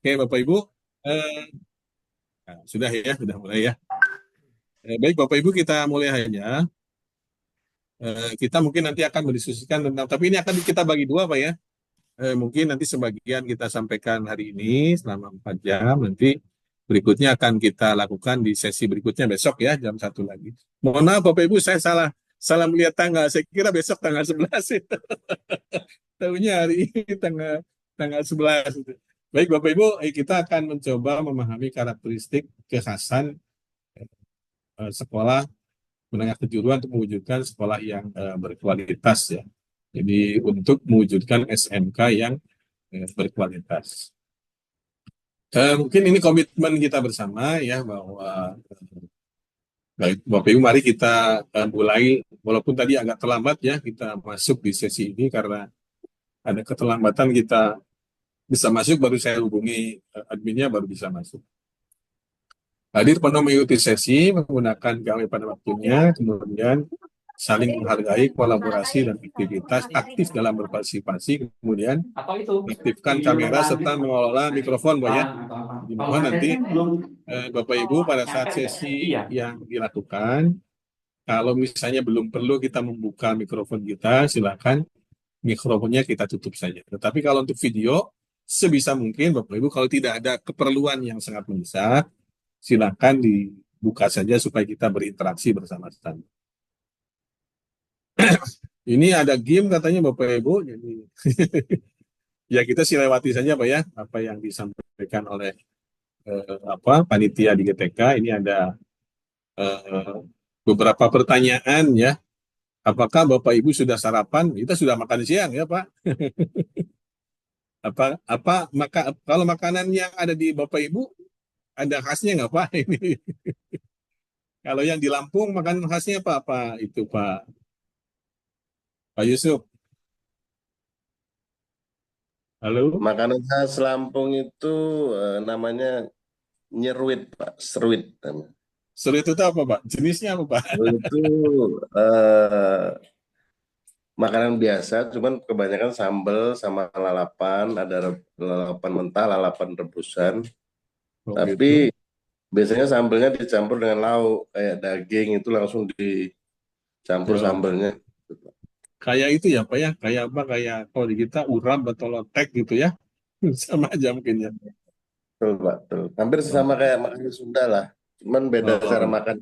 Oke, Bapak Ibu, eh, nah, sudah mulai ya. Baik, Bapak Ibu, kita mulai aja. Kita mungkin nanti akan mendiskusikan tentang, tapi ini akan kita bagi dua, Pak ya. Mungkin nanti sebagian kita sampaikan hari ini selama 4 jam, nanti berikutnya akan kita lakukan di sesi berikutnya besok ya, jam 1 lagi. Mohon maaf, Bapak Ibu, saya salah salah melihat tanggal. Saya kira besok tanggal 11. Tahunya hari ini tanggal tanggal 11. Baik, Bapak Ibu, kita akan mencoba memahami karakteristik kekhasan sekolah menengah kejuruan untuk mewujudkan sekolah yang berkualitas ya. Jadi untuk mewujudkan SMK yang berkualitas. Mungkin ini komitmen kita bersama ya bahwa baik Bapak Ibu mari kita mulai walaupun tadi agak terlambat ya kita masuk di sesi ini karena ada keterlambatan kita bisa masuk baru saya hubungi adminnya baru bisa masuk. Hadir penuh mengikuti sesi menggunakan gawe pada waktunya, kemudian saling menghargai kolaborasi dan aktivitas aktif dalam berpartisipasi, kemudian aktifkan kamera serta mengelola mikrofon, Bu ya. Dimohon nanti Bapak Ibu pada saat sesi yang dilakukan, kalau misalnya belum perlu kita membuka mikrofon kita, silakan mikrofonnya kita tutup saja. Tetapi kalau untuk video, sebisa mungkin Bapak Ibu kalau tidak ada keperluan yang sangat mendesak, silakan dibuka saja supaya kita berinteraksi bersama-sama. Ini ada game katanya Bapak Ibu, jadi ya kita silawati saja Pak ya, apa yang disampaikan oleh panitia di GTK. Ini ada eh, beberapa pertanyaan ya. Apakah Bapak Ibu sudah sarapan? Kita sudah makan siang ya Pak. Kalau makanan yang ada di Bapak Ibu ada khasnya nggak Pak? Ini kalau yang di Lampung makanan khasnya apa itu Pak Yusuf? Halo? Makanan khas Lampung itu namanya nyeruit, Pak. Seruit. Seru itu apa Pak? Jenisnya apa Pak? Seruit itu eh, makanan biasa, cuman kebanyakan sambal sama lalapan. Ada lalapan mentah, lalapan rebusan. Oh Tapi gitu. biasanya sambalnya dicampur dengan lauk, kayak daging itu langsung dicampur Ya, sambalnya. kayak itu ya Pak ya, kayak apa? Kayak kalau di kita urap atau lotek gitu ya, sama aja mungkin ya. Betul, Pak. Betul. Hampir Oh, sama kayak makanan Sunda lah. Cuman beda cara oh. makan.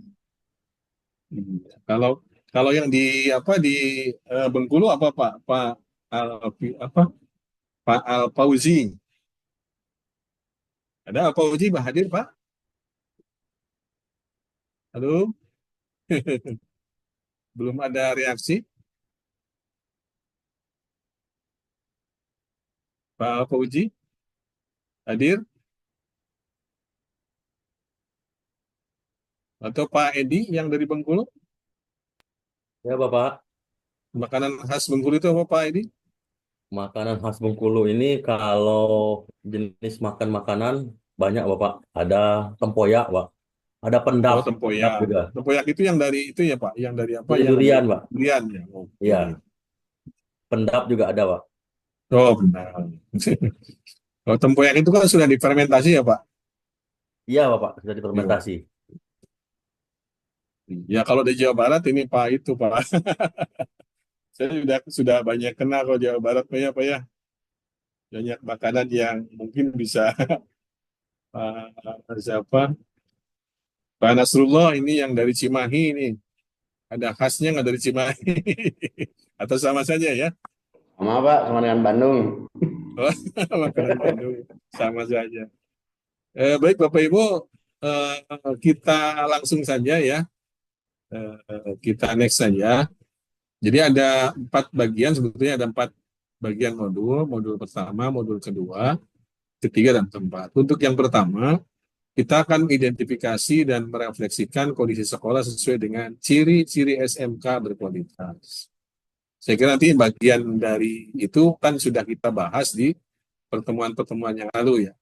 Iya. Kalau kalau yang di apa di Bengkulu apa Pak Al, apa Pak Al Fauzi? Ada Al Fauzi Pak hadir Pak? Halo, belum ada reaksi Pak Al Fauzi hadir atau Pak Edi yang dari Bengkulu? Ya, Bapak. Makanan khas Bengkulu itu apa Pak Edi? Makanan khas Bengkulu ini kalau jenis makan makanan banyak, Bapak. Ada tempoyak, Pak. Ada pendap, Oh pendap tempoyak. juga. Tempoyak itu yang dari itu ya Pak, yang dari apa? Dari Yang durian, dari Pak. durian ya. Oke. Iya, pendap juga ada, Pak. Oh benar. Kalau tempoyak itu kan sudah difermentasi ya Pak? Iya, Bapak, sudah Yo. difermentasi. Ya kalau di Jawa Barat ini Pak itu Pak. Saya sudah banyak kenal kalau Jawa Barat Pak ya Pak ya. Banyak makanan yang mungkin bisa siapa? Pak Nasrullah ini yang dari Cimahi ini. Ada khasnya nggak dari Cimahi? Atau sama saja ya? Sama Pak, sama dengan Bandung. Oh, makanan Bandung sama saja. Baik Bapak Ibu, kita langsung saja ya. Kita next saja. Jadi ada 4 bagian, sebetulnya ada 4 bagian modul. Modul pertama, modul kedua, ketiga, dan keempat. Untuk yang pertama, kita akan identifikasi dan merefleksikan kondisi sekolah sesuai dengan ciri-ciri SMK berkualitas. Saya kira nanti bagian dari itu kan sudah kita bahas di pertemuan-pertemuan yang lalu ya.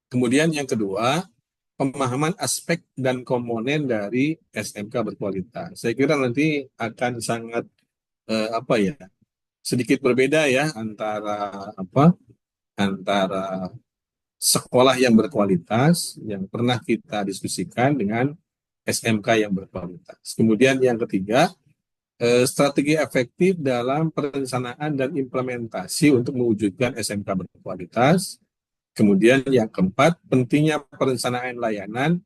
Kemudian yang kedua, pemahaman aspek dan komponen dari SMK berkualitas. Saya kira nanti akan sangat apa ya, sedikit berbeda ya antara apa antara sekolah yang berkualitas yang pernah kita diskusikan dengan SMK yang berkualitas. Kemudian yang ketiga, strategi efektif dalam perencanaan dan implementasi untuk mewujudkan SMK berkualitas. Kemudian yang keempat, pentingnya perencanaan layanan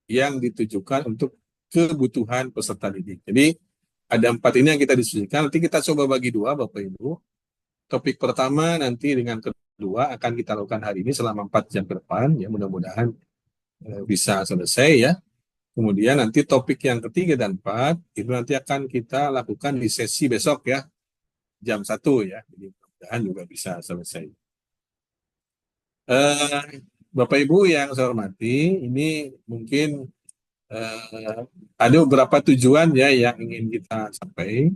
yang ditujukan untuk kebutuhan peserta didik. Jadi ada 4 ini yang kita diskusikan. Nanti kita coba bagi 2, Bapak Ibu. Topik pertama nanti dengan kedua akan kita lakukan hari ini selama 4 jam ke depan. Ya, mudah-mudahan bisa selesai ya. Kemudian nanti topik yang ketiga dan 4 itu nanti akan kita lakukan di sesi besok ya, jam 1 ya. Jadi mudah-mudahan juga bisa selesai. Bapak Ibu yang saya hormati, ini mungkin ada beberapa tujuan ya yang ingin kita capai.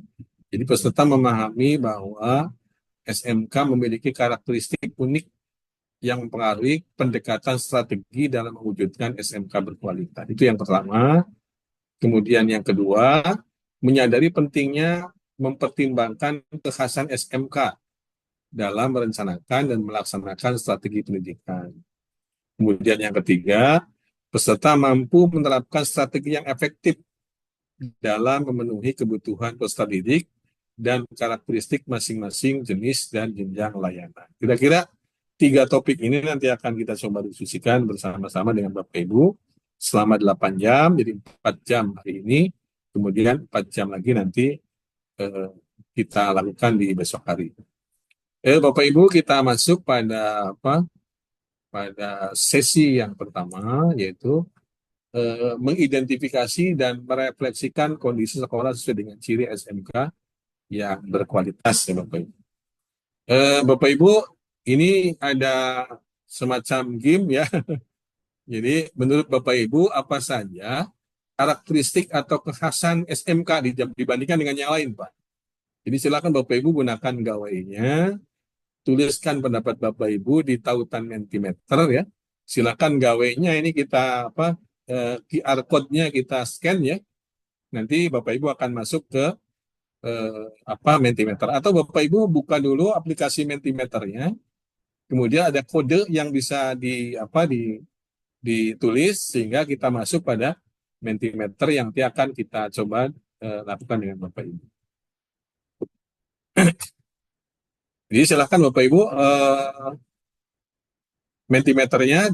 Jadi peserta memahami bahwa SMK memiliki karakteristik unik yang mempengaruhi pendekatan strategi dalam mewujudkan SMK berkualitas. Itu yang pertama. Kemudian yang kedua, menyadari pentingnya mempertimbangkan kekhasan SMK dalam merencanakan dan melaksanakan strategi pendidikan. Kemudian yang ketiga, peserta mampu menerapkan strategi yang efektif dalam memenuhi kebutuhan peserta didik dan karakteristik masing-masing jenis dan jenjang layanan. Kira-kira 3 topik ini nanti akan kita coba diskusikan bersama-sama dengan Bapak Ibu selama 8 jam, jadi 4 jam hari ini, kemudian 4 jam lagi nanti kita lakukan di besok hari. Bapak Ibu, kita masuk pada pada sesi yang pertama, yaitu mengidentifikasi dan merefleksikan kondisi sekolah sesuai dengan ciri SMK yang berkualitas ya Bapak Ibu. Bapak Ibu, ini ada semacam game ya. Jadi menurut Bapak Ibu apa saja karakteristik atau kekhasan SMK dibandingkan dengan yang lain, Pak? Jadi silakan Bapak Ibu gunakan gawainya, tuliskan pendapat Bapak Ibu di tautan Mentimeter ya. Silakan gawainya ini kita QR code-nya kita scan ya. Nanti Bapak Ibu akan masuk ke Mentimeter, atau Bapak Ibu buka dulu aplikasi Mentimeternya. Kemudian ada kode yang bisa ditulis sehingga kita masuk pada Mentimeter yang nanti akan kita coba lakukan dengan Bapak Ibu. Jadi silakan Bapak Ibu Mentimeternya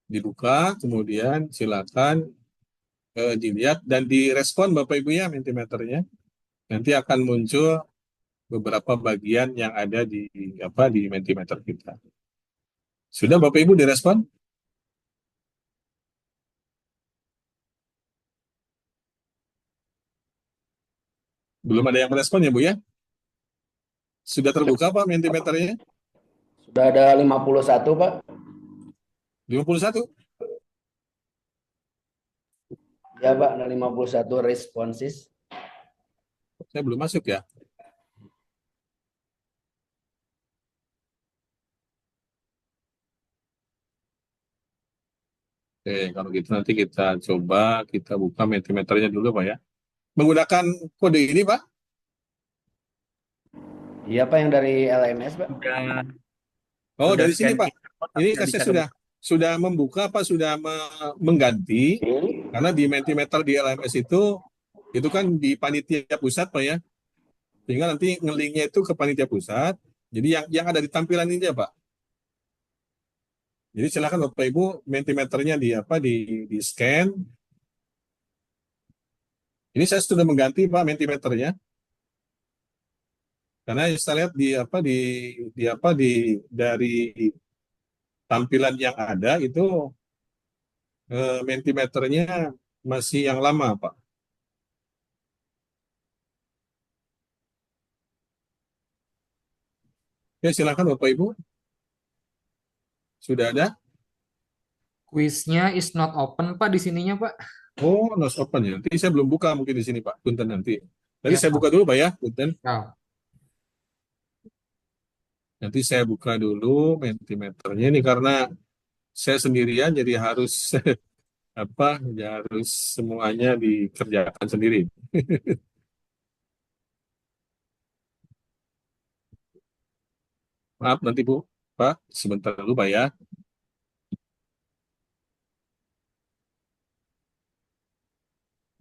dibuka, kemudian silakan dilihat dan direspon Bapak Ibu ya Mentimeternya. Nanti akan muncul beberapa bagian yang ada di Mentimeter kita. Sudah Bapak Ibu direspon? Belum ada yang merespon ya Bu ya? Sudah terbuka Pak Mentimeternya? Sudah ada 51, Pak. 51? Ya, Pak, ada 51 responses. Saya belum masuk ya. Oke, kalau gitu nanti kita coba kita buka Mentimeternya dulu Pak ya. Menggunakan kode ini Pak? Iya, Pak, yang dari LMS, Pak. Oh, Sudah dari sini scan Pak. Ini saya sudah membuka apa sudah mengganti, karena di Mentimeter di LMS itu kan di panitia pusat Pak ya. Sehingga nanti nge-linknya itu ke panitia pusat. Jadi yang ada di tampilan ini ya Pak. Jadi silakan Bapak Ibu Mentimeternya di scan. Ini saya sudah mengganti Pak Mentimeternya. Karena saya lihat dari tampilan yang ada itu Mentimeternya masih yang lama, Pak. Oke, silakan Bapak Ibu. Sudah ada? Quiznya is not open, Pak, di sininya, Pak. Oh, not open ya. Nanti saya belum buka mungkin di sini, Pak. Punten nanti. Tadi Ya, saya Pak. buka dulu, Pak ya. Punten. Ya. Nanti saya buka dulu Mentimeternya ini karena saya sendirian jadi harus harus semuanya dikerjakan sendiri. Maaf nanti Bu, Pak, sebentar dulu Pak ya.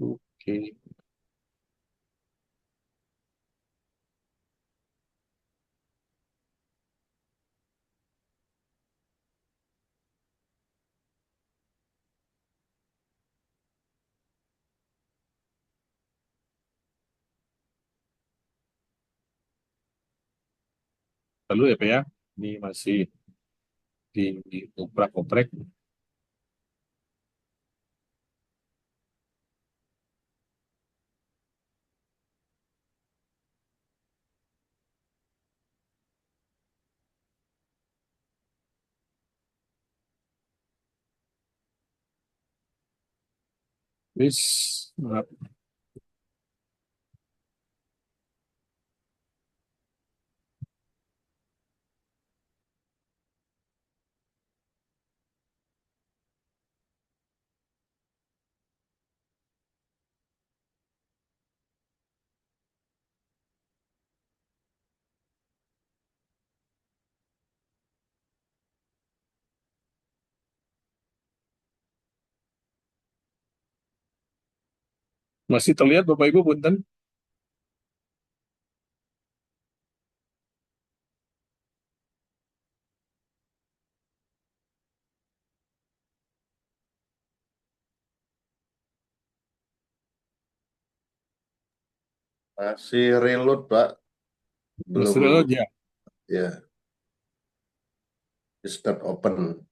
Oke. Lalu ya Pak ya, ini masih di oprek-oprek. Wis, maaf. Masih terlihat Bapak Ibu punten? Masih reload, Pak. Masih Belum, terlihat ya. ya, it's not open.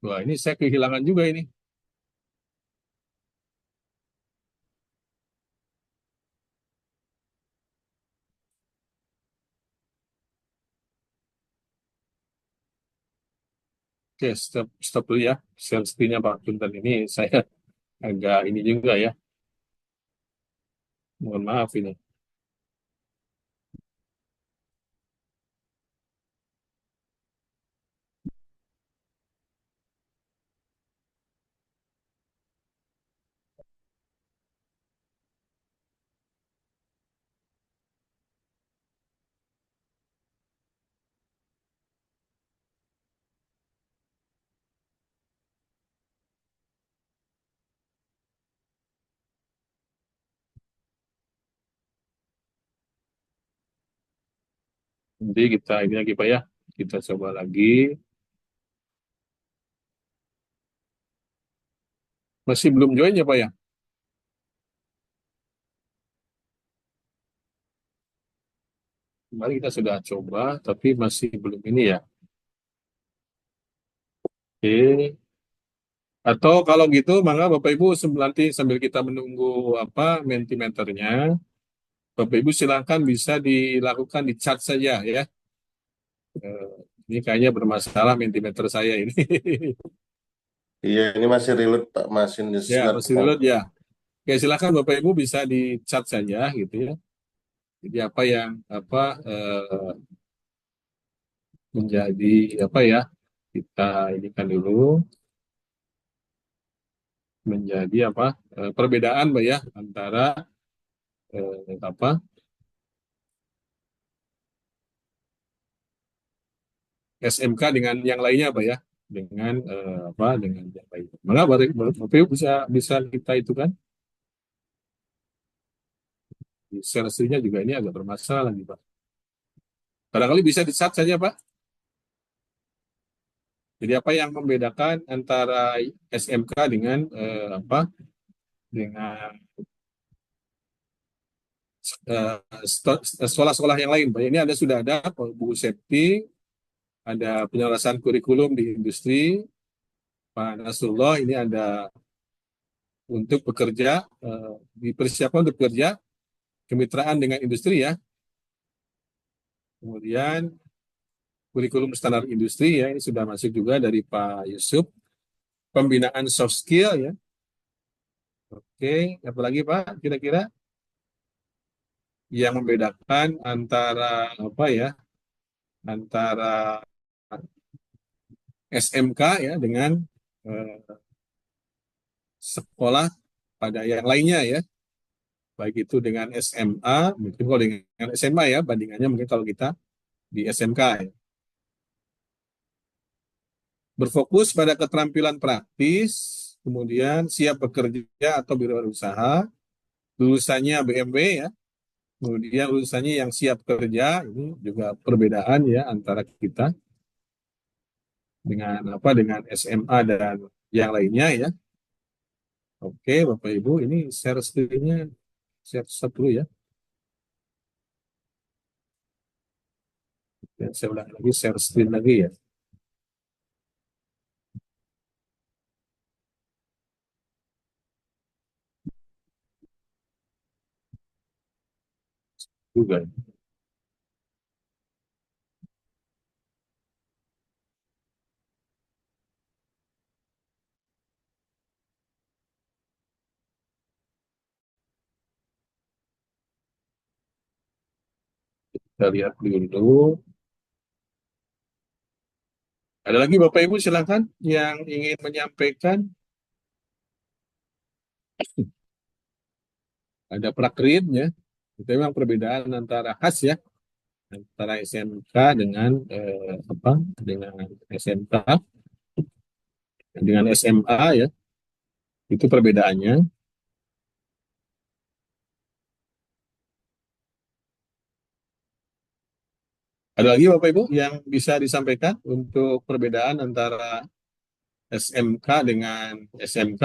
Wah, ini saya kehilangan juga ini. Oke, stop, stop dulu ya. Share screen-nya Pak Punten ini saya agak ini juga ya. Mohon maaf ini. Nanti kita ini lagi Pak ya. Kita coba lagi. Masih belum join ya Pak ya? Kemarin kita sudah coba, tapi masih belum ini ya. Oke. Atau kalau gitu, maka Bapak Ibu nanti sambil kita menunggu apa mentimeternya, Bapak Ibu silakan bisa dilakukan di chat saja ya. Eh, ini kayaknya bermasalah mentimeter saya ini. Iya, ini masih reload, Pak. Masih Ya, not masih dulu open. ya. Oke, silakan Bapak Ibu bisa di chat saja gitu ya. Jadi apa yang apa menjadi apa ya? Kita ini kan dulu menjadi apa perbedaan Mbak ya antara apa SMK dengan yang lainnya Pak ya dengan apa dengan yang lainnya. Maka Bapak Ibu bisa bisa kita itu kan di sales-nya juga ini agak bermasalah lagi Pak. Barangkali bisa di chat saja Pak. Jadi apa yang membedakan antara SMK dengan apa dengan eh, sekolah-sekolah yang lain Pak. Ini ada sudah ada buku safety, ada penyelesaian kurikulum di industri. Pak Nasrullah ini ada untuk bekerja dipersiapkan untuk bekerja kemitraan dengan industri ya. Kemudian kurikulum standar industri ya ini sudah masuk juga dari Pak Yusuf. Pembinaan soft skill ya. Oke, apalagi Pak kira-kira yang membedakan antara apa ya antara SMK ya dengan eh, sekolah pada yang lainnya ya. baik itu dengan SMA, mungkin kalau dengan SMA ya, bandingannya mungkin kalau kita di SMK ya. Berfokus pada keterampilan praktis, kemudian siap bekerja atau berwirausaha, lulusannya BMW ya, kemudian lulusannya yang siap kerja, ini juga perbedaan ya antara kita dengan dengan SMA dan yang lainnya ya. Oke, Bapak Ibu, ini share screen-nya share stop dulu ya. Dan saya ulang lagi share screen lagi ya. Juga. Kita lihat dulu. Ada lagi Bapak Ibu silakan yang ingin menyampaikan. Ada prakrit ya. Itu memang perbedaan antara khas ya antara SMK dengan dengan SMK dengan SMA ya. Itu perbedaannya. Ada lagi Bapak Ibu yang bisa disampaikan untuk perbedaan antara SMK dengan SMK?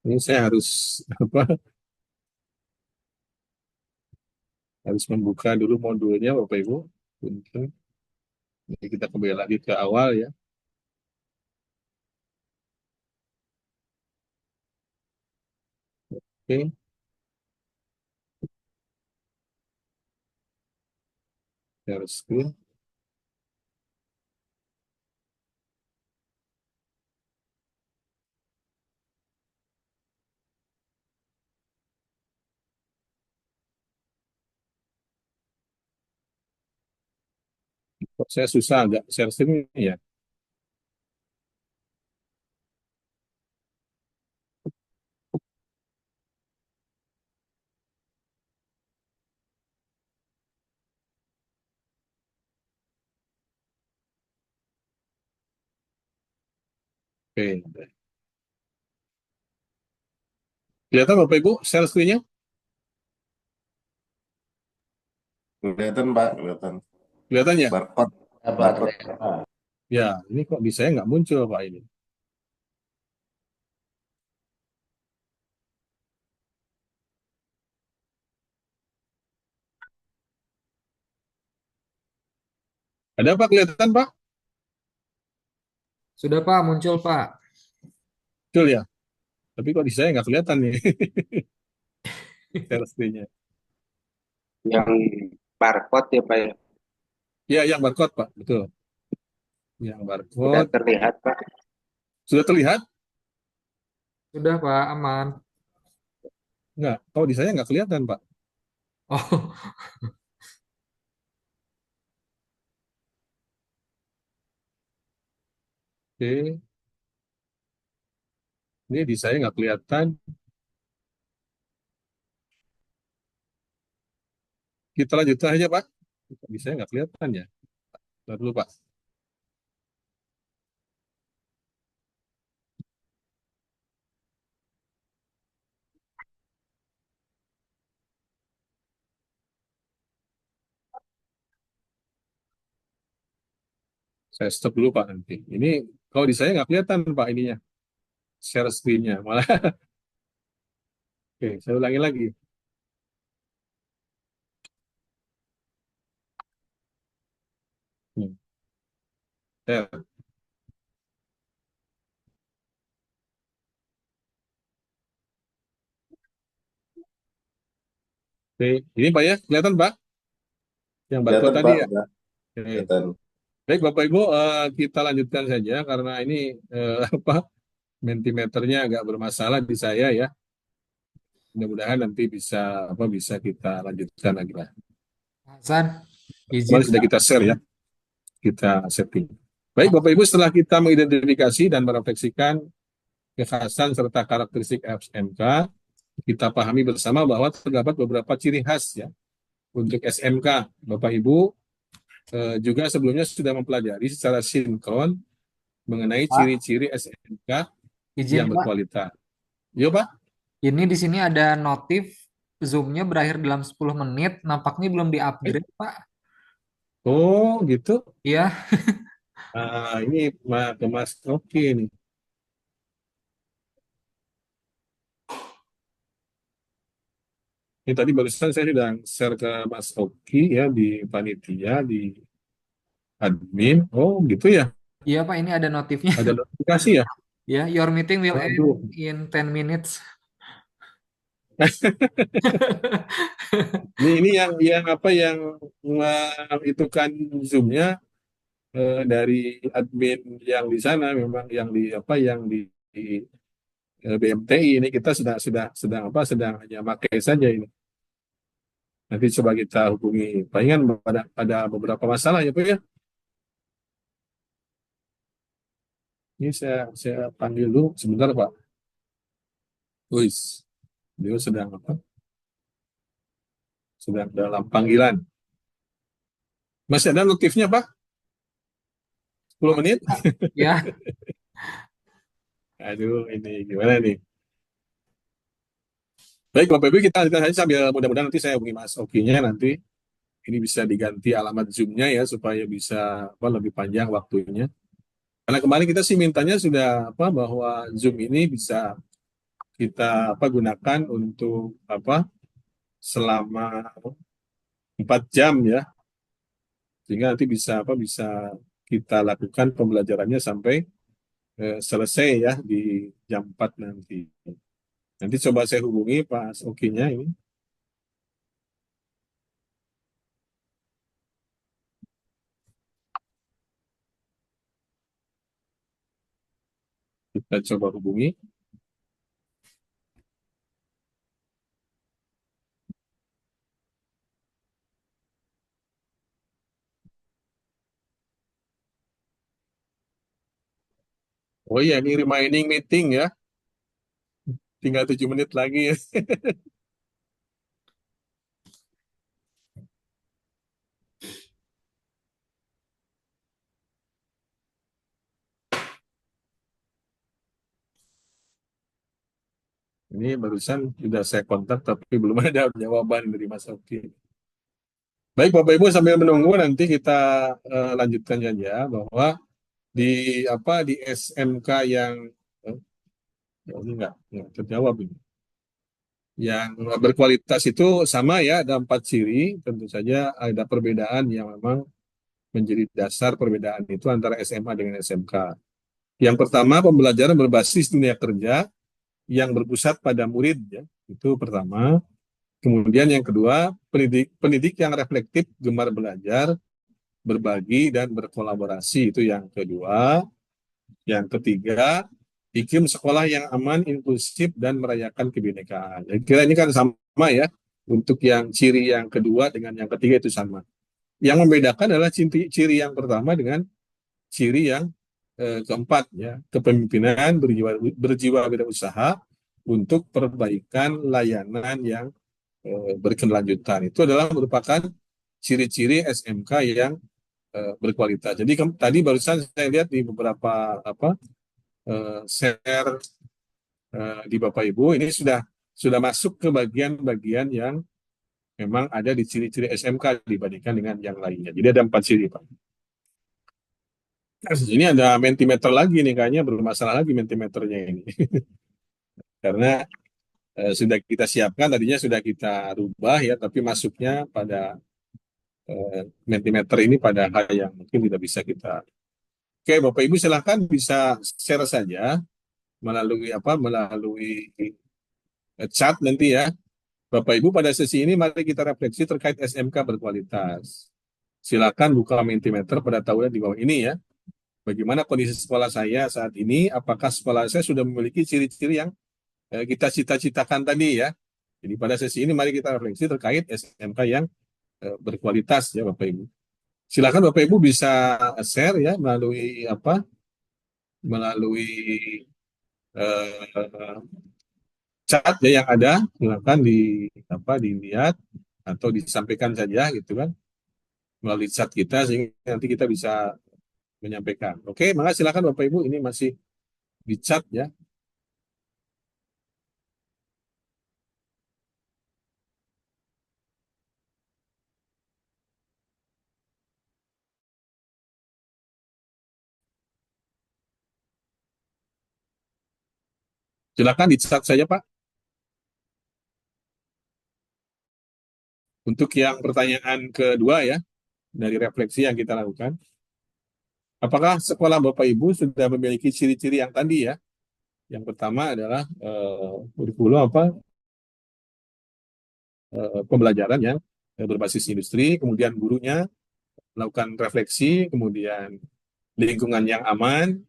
Ini saya harus harus membuka dulu modulnya Bapak Ibu. Punten. Jadi kita kembali lagi ke awal ya. Oke, share screen. Kok saya susah agak share screen ya. Oke. Kelihatan Bapak Ibu share screen-nya? Kelihatan Pak, kelihatan. Kelihatan ya? Barcode, Ya, Pak, barcode. terlihat. Ya, ini kok di saya nggak muncul Pak ini. Ada Pak kelihatan Pak? Sudah Pak, muncul Pak. Muncul ya? Tapi kok di saya nggak kelihatan nih share screen-nya. Yang barcode ya Pak ya. Ya, yang barcode Pak, betul. Yang Sudah barcode terlihat Pak. sudah terlihat? Sudah Pak, aman. Nggak. Kalau di saya nggak kelihatan Pak. Oh, Oke. Ini di saya nggak kelihatan. Kita lanjutkan aja Pak. Di saya nggak kelihatan ya. Bentar dulu Pak. Saya stop dulu Pak nanti. Ini kalau di saya nggak kelihatan Pak ininya. Share screen-nya. Malah, oke, saya ulangi lagi. Hmm. Share. Oke, ini Pak ya, kelihatan Pak? Yang barcode Kelihatan tadi Pak, ya. udah Oke. kelihatan. Baik Bapak Ibu, kita lanjutkan saja karena ini mentimeternya agak bermasalah di saya ya. Mudah-mudahan nanti bisa kita lanjutkan lagi lah. Hasan, izin Kemarin sudah kita share ya, kita setting. Baik Bapak Ibu, setelah kita mengidentifikasi dan merefleksikan kekhasan serta karakteristik SMK, kita pahami bersama bahwa terdapat beberapa ciri khas ya untuk SMK. Bapak Ibu juga sebelumnya sudah mempelajari secara sinkron mengenai Pak, ciri-ciri SMK izin yang Pak. berkualitas. Yo Pak? Ini di sini ada notif Zoom-nya berakhir dalam 10 menit. Nampaknya belum Eh, di-upgrade, Pak. Oh gitu. Iya, Ini ke Mas Oki nih. Ini tadi barusan saya sudah share ke Mas Oki ya di panitia, di admin. Oh gitu ya. iya Pak, ini ada notifnya. Ada notifikasi ya. Ya, your meeting will end Waduh. in 10 minutes. Ini yang apa yang itu kan Zoom-nya dari admin yang di sana memang yang di apa yang di BMTI ini kita sedang apa sedang hanya pakai saja ini. Nanti coba kita hubungi. Palingan pada beberapa masalah ya Pak ya. Ini saya panggil dulu sebentar Pak. Wis, dia sedang apa? Sedang dalam panggilan. Masih ada notifnya Pak? 10 menit? Ya, Aduh, ini gimana nih? Baik, Bapak Ibu, kita lanjutkan saja sambil mudah-mudahan nanti saya hubungi Mas Okinya nanti ini bisa diganti alamat Zoom-nya ya supaya bisa apa, lebih panjang waktunya. Karena kemarin kita sih mintanya sudah apa bahwa Zoom ini bisa kita apa gunakan untuk apa selama 4 jam ya, sehingga nanti bisa apa bisa kita lakukan pembelajarannya sampai selesai ya di jam 4 nanti. Nanti coba saya hubungi Pak Okinya ini. Kita coba hubungi. Oh iya, ini remaining meeting ya. Tinggal 7 menit lagi ya. Ini barusan sudah saya kontak tapi belum ada jawaban dari Mas Oki. Baik Bapak Ibu sambil menunggu nanti kita lanjutkan saja bahwa di apa di SMK yang eh, ini nggak terjawab ini. Yang berkualitas itu sama ya, ada 4 ciri. Tentu saja ada perbedaan yang memang menjadi dasar perbedaan itu antara SMA dengan SMK. Yang pertama, pembelajaran berbasis dunia kerja yang berpusat pada murid ya. Itu pertama. Kemudian yang kedua, pendidik yang reflektif, gemar belajar, berbagi dan berkolaborasi. Itu yang kedua. Yang ketiga, iklim sekolah yang aman, inklusif dan merayakan kebinekaan. Jadi kira ini kan sama ya. Untuk yang ciri yang kedua dengan yang ketiga itu sama. Yang membedakan adalah ciri yang pertama dengan ciri yang keempat ya, kepemimpinan berjiwa wirausaha untuk perbaikan layanan yang berkelanjutan. Itu adalah merupakan ciri-ciri SMK yang berkualitas. Jadi tadi barusan saya lihat di beberapa apa share di Bapak Ibu ini sudah masuk ke bagian-bagian yang memang ada di ciri-ciri SMK dibandingkan dengan yang lainnya. Jadi ada 4 ciri Pak. Nah, ini ada Mentimeter lagi nih kayaknya bermasalah lagi Mentimeternya ini. Karena sudah kita siapkan tadinya sudah kita rubah ya tapi masuknya pada Mentimeter ini pada hal yang mungkin tidak bisa kita. Oke, Bapak Ibu silahkan bisa share saja melalui apa melalui chat nanti ya. Bapak Ibu pada sesi ini mari kita refleksi terkait SMK berkualitas. Silakan buka Mentimeter pada tahunan di bawah ini ya. Bagaimana kondisi sekolah saya saat ini? Apakah sekolah saya sudah memiliki ciri-ciri yang kita cita-citakan tadi ya? Jadi pada sesi ini mari kita refleksi terkait SMK yang berkualitas ya Bapak Ibu. Silakan Bapak Ibu bisa share ya melalui apa? Melalui eh, cat ya yang ada, silakan dilihat atau disampaikan saja gitu kan melalui chat kita sehingga nanti kita bisa menyampaikan. Oke, maka silakan Bapak Ibu, ini masih di chat ya. Silakan di chat saja Pak. Untuk yang pertanyaan kedua ya, dari refleksi yang kita lakukan, apakah sekolah Bapak Ibu sudah memiliki ciri-ciri yang tadi ya? Yang pertama adalah kurikulum pembelajaran yang berbasis industri, kemudian gurunya melakukan refleksi, kemudian lingkungan yang aman,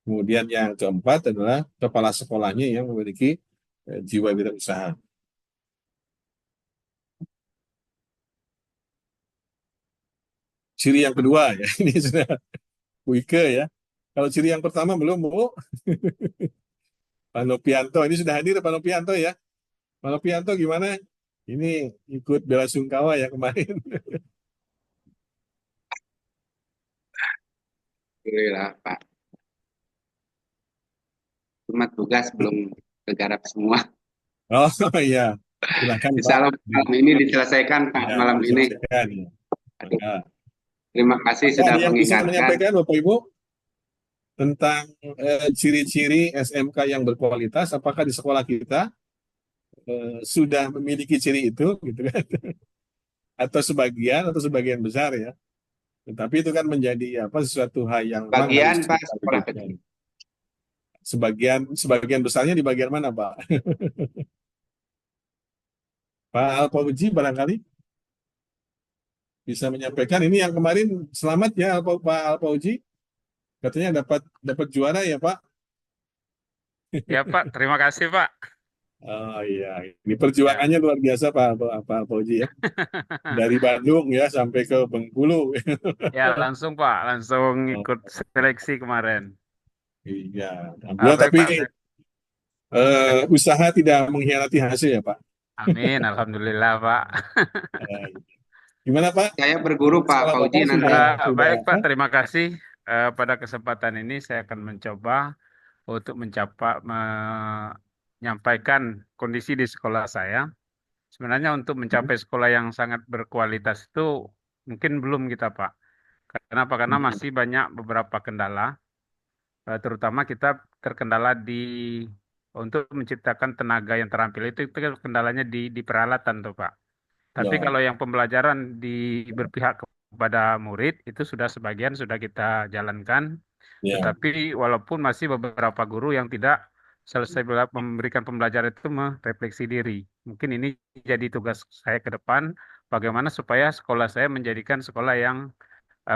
kemudian yang keempat adalah kepala sekolahnya yang memiliki jiwa wirausaha. Ciri yang kedua ya, ini sudah Wike ya. Kalau ciri yang pertama belum, Bu. Pak Nopianto, ini sudah hadir Pak Nopianto ya. Pak Nopianto gimana? Ini ikut bela sungkawa ya kemarin. Alhamdulillah, Pak. Cuma tugas belum kegarap semua. Oh iya, silakan Insya Pak. Allah malam ini diselesaikan, Pak, Ya, malam ini. diselesaikan ya. Aduh, Maka, terima kasih apa sudah ada yang bisa mengingatkan. menyampaikan Bapak Ibu tentang ciri-ciri SMK yang berkualitas? Apakah di sekolah kita sudah memiliki ciri itu, gitu kan? Atau sebagian besar ya? Tetapi itu kan menjadi sesuatu hal yang memang harus Bagian, Pak, kita sekolah wujudkan. kecil. Sebagian besarnya di bagian mana, Pak? Pak Alpauji barangkali bisa menyampaikan. Ini yang kemarin selamat ya Pak Alpauji, katanya dapat dapat juara ya Pak. Ya Pak, terima kasih Pak. Oh iya, ini Ya, perjuangannya luar biasa Pak Alpauji ya. Dari Bandung ya sampai ke Bengkulu. ya langsung Pak, langsung Oh, ikut seleksi kemarin. iya, alhamdulillah, Baik tapi Pak, usaha tidak mengkhianati hasil ya Pak. amin, alhamdulillah Pak. Eh, Gimana Pak? Saya berguru, Pak Sekolah Fauji, Bapak nanti. sudah Baik apa? Pak, terima kasih. Pada kesempatan ini saya akan mencoba untuk menyampaikan kondisi di sekolah saya. Sebenarnya untuk mencapai sekolah yang sangat berkualitas itu mungkin belum kita Pak. Kenapa? Karena masih banyak beberapa kendala. Terutama kita terkendala untuk menciptakan tenaga yang terampil itu kan kendalanya di peralatan tuh Pak. Tapi Ya, kalau yang pembelajaran berpihak kepada murid itu sudah sebagian sudah kita jalankan. ya. Tetapi walaupun masih beberapa guru yang tidak selesai memberikan pembelajaran itu merefleksi diri. Mungkin ini jadi tugas saya ke depan, bagaimana supaya sekolah saya menjadikan sekolah yang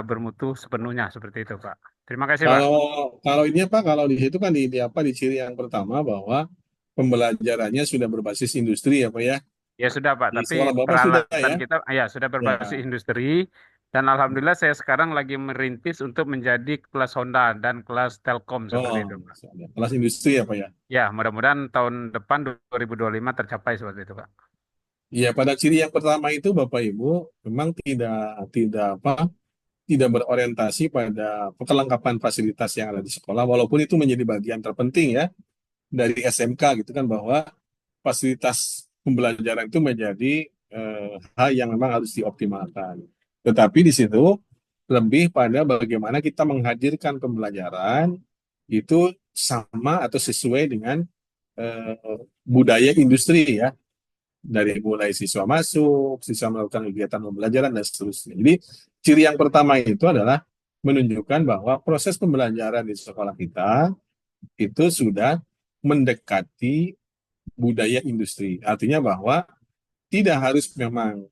bermutu sepenuhnya seperti itu Pak. Terima kasih Pak. Kalau kalau ini apa? Kalau di situ kan di ciri yang pertama bahwa pembelajarannya sudah berbasis industri ya Pak ya. Ya sudah Pak, Di tapi sekolah Bapak sudah peralatan ya. kita ya sudah berbasis Ya. industri dan alhamdulillah saya sekarang lagi merintis untuk menjadi kelas Honda dan kelas Telkom seperti Oh, itu Pak. kelas industri ya Pak ya. Ya, mudah-mudahan tahun depan 2025 tercapai seperti itu Pak. Iya, pada ciri yang pertama itu Bapak Ibu memang tidak tidak apa tidak berorientasi pada kelengkapan fasilitas yang ada di sekolah, walaupun itu menjadi bagian terpenting ya dari SMK gitu kan, bahwa fasilitas pembelajaran itu menjadi hal yang memang harus dioptimalkan. Tetapi di situ lebih pada bagaimana kita menghadirkan pembelajaran itu sama atau sesuai dengan budaya industri ya, dari mulai siswa masuk, siswa melakukan kegiatan pembelajaran dan seterusnya. Jadi ciri yang pertama itu adalah menunjukkan bahwa proses pembelajaran di sekolah kita itu sudah mendekati budaya industri. Artinya bahwa tidak harus memang